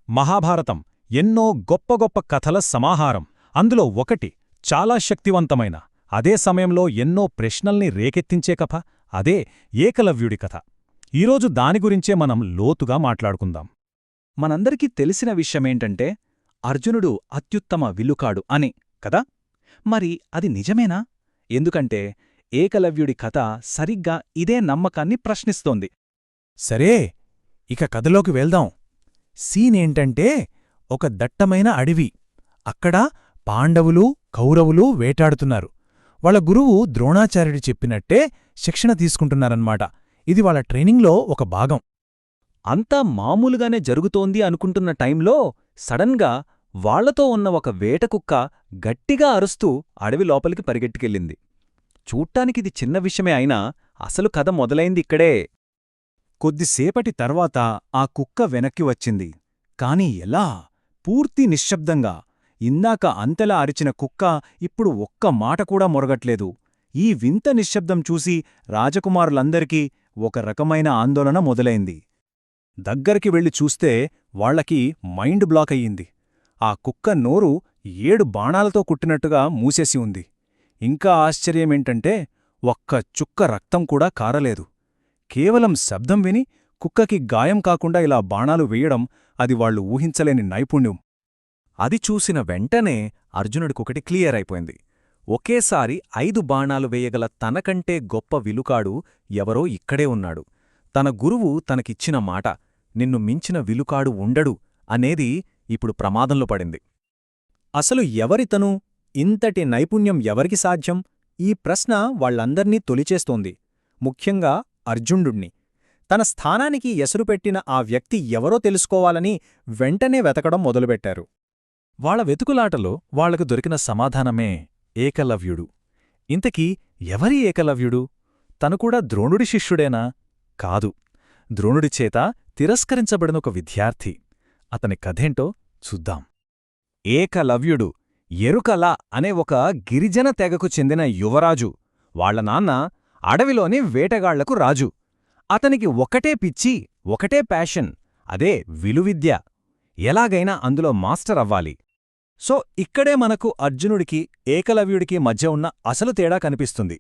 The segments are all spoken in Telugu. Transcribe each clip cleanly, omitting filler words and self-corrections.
మహాభారతం ఎన్నో గొప్ప గొప్ప కథల సమాహారం. అందులో ఒకటి చాలా శక్తివంతమైన, అదే సమయంలో ఎన్నో ప్రశ్నల్ని రేకెత్తించే కథ, అదే ఏకలవ్యుడి కథ. ఈరోజు దాని గురించే మనం లోతుగా మాట్లాడుకుందాం. మనందరికీ తెలిసిన విషయమేంటంటే అర్జునుడు అత్యుత్తమ విలుకాడు అని కదా. మరి అది నిజమేనా? ఎందుకంటే ఏకలవ్యుడి కథ సరిగ్గా ఇదే నమ్మకాన్ని ప్రశ్నిస్తోంది. సరే, ఇక కథలోకి వెళ్దాం. సీనేంటంటే ఒక దట్టమైన అడవి. అక్కడ పాండవులు కౌరవులు వేటాడుతున్నారు. వాళ్ళ గురువు ద్రోణాచార్యుడు చెప్పినట్టే శిక్షణ తీసుకుంటున్నారన్నమాట. ఇది వాళ్ళ ట్రైనింగ్లో ఒక భాగం. అంతా మామూలుగానే జరుగుతోంది అనుకుంటున్న టైంలో సడన్గా వాళ్లతో ఉన్న ఒక వేటకుక్క గట్టిగా అరుస్తూ అడవి లోపలికి పరిగెట్టుకెళ్ళింది. చూట్టానికిది చిన్న విషయమే అయినా అసలు కథ మొదలైంది ఇక్కడే. కొద్దిసేపటి తర్వాత ఆ కుక్క వెనక్కి వచ్చింది. కాని ఎలా? పూర్తి నిశ్శబ్దంగా. ఇందాక అంతలా అరిచిన కుక్క ఇప్పుడు ఒక్క మాట కూడా మొరగట్లేదు. ఈ వింత నిశ్శబ్దం చూసి రాజకుమారులందరికీ ఒక రకమైన ఆందోళన మొదలైంది. దగ్గరికి వెళ్లి చూస్తే వాళ్లకి మైండ్ బ్లాక్ అయ్యింది. ఆ కుక్క నోరు 7 బాణాలతో కుట్టినట్టుగా మూసేసి ఉంది. ఇంకా ఆశ్చర్యమేంటంటే ఒక్క చుక్క రక్తం కూడా కారలేదు. కేవలం శబ్దం విని కుక్కకి గాయం కాకుండా ఇలా బాణాలు వేయడం, అది వాళ్లు ఊహించలేని నైపుణ్యం. అది చూసిన వెంటనే అర్జునుడికొకటి క్లియర్ అయిపోయింది. ఒకేసారి 5 బాణాలు వేయగల తనకంటే గొప్ప విలుకాడు ఎవరో ఇక్కడే ఉన్నాడు. తన గురువు తనకిచ్చిన మాట, నిన్ను మించిన విలుకాడు ఉండడు అనేది ఇప్పుడు ప్రమాదంలో పడింది. అసలు ఎవరితను? ఇంతటి నైపుణ్యం ఎవరికి సాధ్యం? ఈ ప్రశ్న వాళ్లందర్నీ తొలిచేస్తోంది. ముఖ్యంగా అర్జునుడిని. తన స్థానానికి ఎసరుపెట్టిన ఆ వ్యక్తి ఎవరో తెలుసుకోవాలని వెంటనే వెతకడం మొదలుపెట్టారు. వాళ్ల వెతుకులాటలో వాళ్లకు దొరికిన సమాధానమే ఏకలవ్యుడు. ఇంతకీ ఎవరి ఏకలవ్యుడు? తనుకూడా ద్రోణుడి శిష్యుడేనా? కాదు, ద్రోణుడిచేత తిరస్కరించబడిన ఒక విద్యార్థి. అతని కథేంటో చూద్దాం. ఏకలవ్యుడు ఎరుకల అనే ఒక గిరిజన తెగకు చెందిన యువరాజు. వాళ్ల నాన్న అడవిలోని వేటగాళ్లకు రాజు. అతనికి ఒకటే పిచ్చి, ఒకటే ప్యాషన్, అదే విలువిద్య. ఎలాగైనా అందులో మాస్టర్ అవ్వాలి. సో ఇక్కడే మనకు అర్జునుడికి ఏకలవ్యుడికి మధ్య ఉన్న అసలు తేడా కనిపిస్తుంది.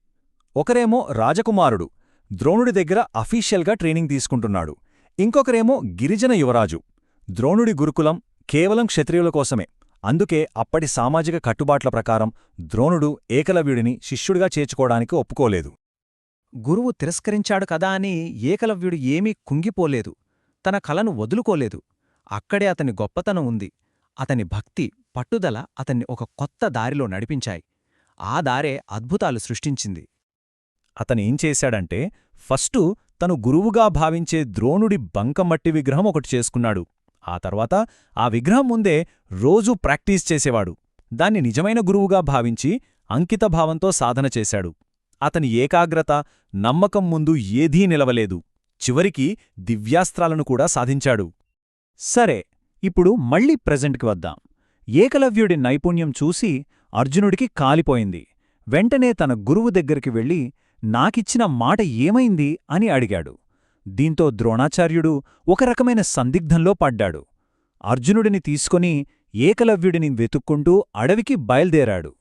ఒకరేమో రాజకుమారుడు, ద్రోణుడి దగ్గర అఫీషియల్గా ట్రైనింగ్ తీసుకుంటున్నాడు. ఇంకొకరేమో గిరిజన యువరాజు. ద్రోణుడి గురుకులం కేవలం క్షత్రియుల కోసమే. అందుకే అప్పటి సామాజిక కట్టుబాట్ల ప్రకారం ద్రోణుడు ఏకలవ్యుడిని శిష్యుడిగా చేర్చుకోవడానికి ఒప్పుకోలేదు. గురువు తిరస్కరించాడు కదా అని ఏకలవ్యుడు ఏమీ కుంగిపోలేదు. తన కలను వదులుకోలేదు. అక్కడే అతని గొప్పతనం ఉంది. అతని భక్తి, పట్టుదల అతన్ని ఒక కొత్త దారిలో నడిపించాయి. ఆ దారే అద్భుతాలు సృష్టించింది. అతనేం చేశాడంటే, ఫస్టు తను గురువుగా భావించే ద్రోణుడి బంకమట్టి విగ్రహం ఒకటి చేసుకున్నాడు. ఆ తర్వాత ఆ విగ్రహం ముందే రోజూ ప్రాక్టీస్ చేసేవాడు. దాన్ని నిజమైన గురువుగా భావించి అంకితభావంతో సాధన చేశాడు. అతని ఏకాగ్రత, నమ్మకం ముందు ఏదీ నిలవలేదు. చివరికి దివ్యాస్త్రాలను కూడా సాధించాడు. సరే, ఇప్పుడు మళ్ళీ ప్రెజెంట్కి వద్దాం. ఏకలవ్యుడి నైపుణ్యం చూసి అర్జునుడికి కాలిపోయింది. వెంటనే తన గురువు దగ్గరికి వెళ్ళి, నాకిచ్చిన మాట ఏమైంది అని అడిగాడు. దీంతో ద్రోణాచార్యుడు ఒక రకమైన సందిగ్ధంలో పడ్డాడు. అర్జునుడిని తీసుకొని ఏకలవ్యుడిని వెతుక్కుంటూ అడవికి బయల్దేరాడు.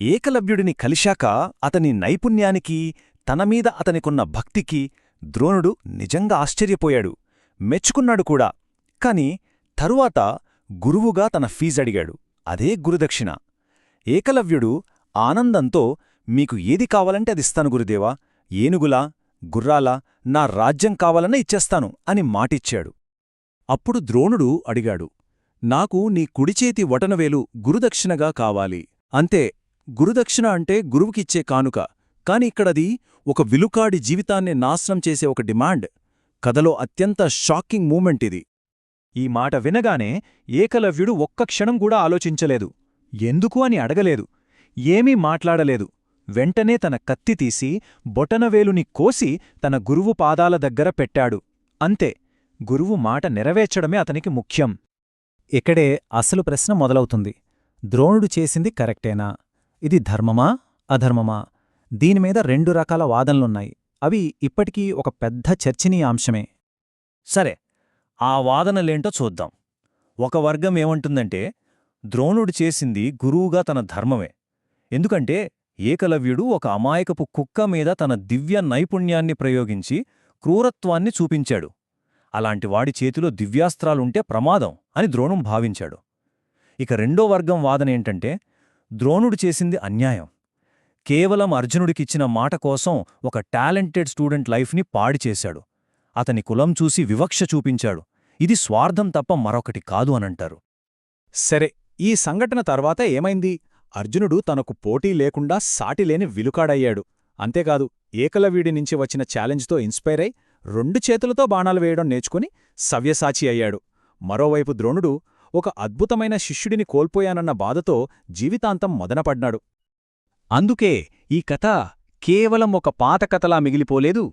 ఏకలవ్యుడిని కలిశాక అతని నైపుణ్యానికి, తనమీద అతనికున్న భక్తికి ద్రోణుడు నిజంగా ఆశ్చర్యపోయాడు. మెచ్చుకున్నాడు కూడా. కాని తరువాత గురువుగా తన ఫీజడిగాడు. అదే గురుదక్షిణ. ఏకలవ్యుడు ఆనందంతో, మీకు ఏది కావాలంటే అదిస్తాను గురుదేవా, ఏనుగులా, గుర్రాలా, నా రాజ్యం కావాలన్నా ఇచ్చేస్తాను అని మాటిచ్చాడు. అప్పుడు ద్రోణుడు అడిగాడు, నాకు నీ కుడిచేతి వటనవేలు గురుదక్షిణగా కావాలి. అంతే. గురుదక్షిణ అంటే గురువుకిచ్చే కానుక. కాని ఇక్కడది ఒక విలుకాడి జీవితాన్నే నాశనం చేసే ఒక డిమాండ్. కథలో అత్యంత షాకింగ్ మూమెంట్ ఇది. ఈ మాట వినగానే ఏకలవ్యుడు ఒక్క క్షణం కూడా ఆలోచించలేదు. ఎందుకు అని అడగలేదు. ఏమీ మాట్లాడలేదు. వెంటనే తన కత్తి తీసి బొటనవేలుని కోసి తన గురువు పాదాల దగ్గర పెట్టాడు. అంతే. గురువు మాట నెరవేర్చడమే అతనికి ముఖ్యం. ఇక్కడే అసలు ప్రశ్న మొదలవుతుంది. ద్రోణుడు చేసింది కరెక్టేనా? ఇది ధర్మమా, అధర్మమా? దీనిమీద 2 రకాల వాదనలున్నాయి. అవి ఇప్పటికీ ఒక పెద్ద చర్చనీయాంశమే. సరే, ఆ వాదనలేంటో చూద్దాం. ఒక వర్గం ఏమంటుందంటే ద్రోణుడు చేసింది గురువుగా తన ధర్మమే. ఎందుకంటే ఏకలవ్యుడు ఒక అమాయకపు కుక్క మీద తన దివ్య నైపుణ్యాన్ని ప్రయోగించి క్రూరత్వాన్ని చూపించాడు. అలాంటి వాడి చేతిలో దివ్యాస్త్రాలుంటే ప్రమాదం అని ద్రోణుం భావించాడు. ఇక రెండో వర్గం వాదనేంటంటే ద్రోణుడు చేసింది అన్యాయం. కేవలం అర్జునుడికిచ్చిన మాట కోసం ఒక టాలెంటెడ్ స్టూడెంట్ లైఫ్ని పాడిచేశాడు. అతని కులం చూసి వివక్ష చూపించాడు. ఇది స్వార్థం తప్ప మరొకటి కాదు అనంటారు. సరే, ఈ సంఘటన తర్వాత ఏమైంది? అర్జునుడు తనకు పోటీ లేకుండా సాటిలేని విలుకాడయ్యాడు. అంతేకాదు, ఏకలవ్యుడి నుంచి వచ్చిన ఛాలెంజ్తో ఇన్స్పైర్ అయి 2 చేతులతో బాణాలు వేయడం నేర్చుకుని సవ్యసాచి అయ్యాడు. మరోవైపు ద్రోణుడు ఒక అద్భుతమైన శిష్యుడిని కోల్పోయానన్న బాధతో జీవితాంతం మదనపడ్డాడు. అందుకే ఈ కథ కేవలం ఒక పాత కథలా మిగిలిపోలేదు.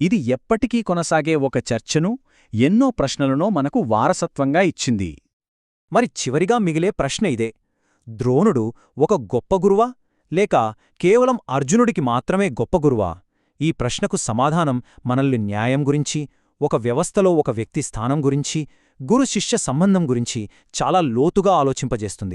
ఇది ఎప్పటికీ కొనసాగే ఒక చర్చను, ఎన్నో ప్రశ్నలను మనకు వారసత్వంగా ఇచ్చింది. మరి చివరిగా మిగిలే ప్రశ్న ఇదే: ద్రోణుడు ఒక గొప్ప గురువా, లేక కేవలం అర్జునుడికి మాత్రమే గొప్ప గురువా? ఈ ప్రశ్నకు సమాధానం మనల్ని న్యాయం గురించి, ఒక వ్యవస్థలో ఒక వ్యక్తి స్థానం గురించి, గురు శిష్య సంబంధం గురించి చాలా లోతుగా ఆలోచింపజేస్తుంది.